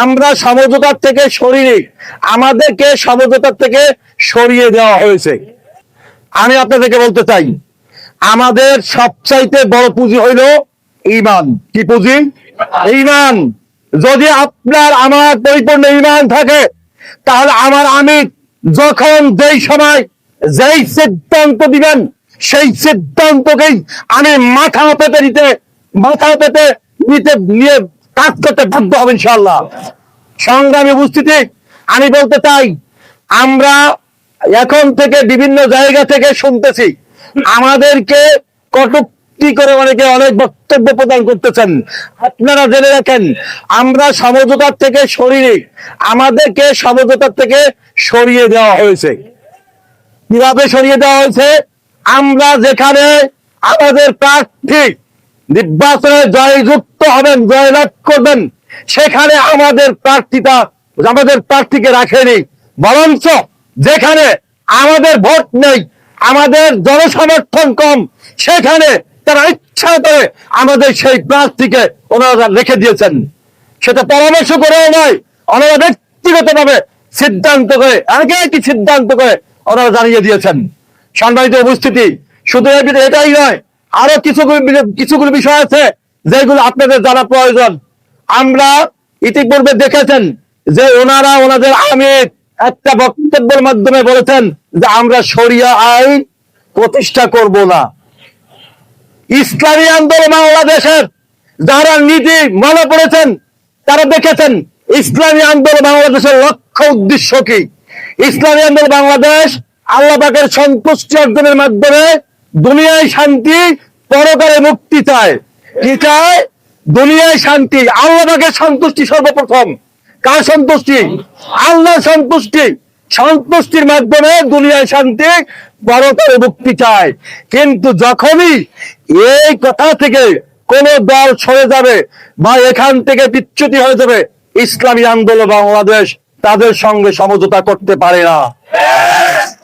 আমরা সমঝোতার থেকে সরিয়ে আমাদেরকে সমঝোতার থেকে সরিয়ে দেওয়া হয়েছে। আমি আপনাদেরকে বলতে চাই, আমাদের সবচাইতে বড় পুঁজি হইল ঈমান। কি পুঁজি? ঈমান। যদি আপনার আমার পরিপূর্ণ ঈমান থাকে, তাহলে আমি যখন যেই সময় যেই সিদ্ধান্ত দিবেন, সেই সিদ্ধান্তকেই আমি মাথা পেতে নিয়ে কাজ করতে বাধ্য হব ইনশাআল্লাহ। সংগ্রামী উপস্থিতি, আমি বলতে চাই, আমরা এখন থেকে বিভিন্ন জায়গা থেকে শুনতেছি আমাদেরকে কটূক্তি করে অনেকে অনেক বক্তব্য প্রদান করতেছেন। আপনারা জেনে রাখেন, আমরা সমঝোতার থেকে সরিয়ে আমাদেরকে সমঝোতার থেকে সরিয়ে দেওয়া হয়েছে। কিভাবে সরিয়ে দেওয়া হয়েছে? আমরা যেখানে আমাদের প্রার্থী নির্বাচনে জয়যুক্ত হবেন, জয়লাভ করবেন, সেখানে আমাদের প্রার্থীকে রাখেনি, বরঞ্চ যেখানে আমাদের ভোট নেই, আমাদের জনসমর্থন কম, সেখানে তারা ইচ্ছা করে আমাদের সেই প্রার্থীকে ওনারা রেখে দিয়েছেন। সেটা পরামর্শ করেও নয়, ওনারা ব্যক্তিগতভাবে সিদ্ধান্ত করে একই সিদ্ধান্ত করে ওনারা জানিয়ে দিয়েছেন। সম্মানিত উপস্থিতি, শুধু এটাই নয়, আরো কিছুগুলো বিষয় আছে যেগুলো আপনাদের জানা প্রয়োজন। আমরা ইতিপূর্বে দেখেছেন যে ওনাদের আমির একটা বক্তব্যের মাধ্যমে বলেছেন যে আমরা শরিয়া আইন প্রতিষ্ঠা করব না। ইসলামী আন্দোলন বাংলাদেশের যারা নীতি মনে পড়েছেন, তারা দেখেছেন ইসলামী আন্দোলন বাংলাদেশের লক্ষ্য উদ্দেশ্য কি। ইসলামী আন্দোলন বাংলাদেশ আল্লাহ পাকের সন্তুষ্টি অর্জনের মাধ্যমে দুনিয়ায় শান্তি, পরকালে মুক্তি চায়। কি চায়? দুনিয়ায় শান্তি, আল্লাহ পাকের সন্তুষ্টি সর্বপ্রথম। কার সন্তুষ্টি? আল্লাহর সন্তুষ্টি। সন্তুষ্টির মাধ্যমে দুনিয়ায় শান্তি, পরকালে মুক্তি চায়। কিন্তু যখনই এই কথা থেকে কোন দল সরে যাবে বা এখান থেকে বিচ্যুতি হয়ে যাবে, ইসলামী আন্দোলন বাংলাদেশ তাদের সঙ্গে সমঝোতা করতে পারে না।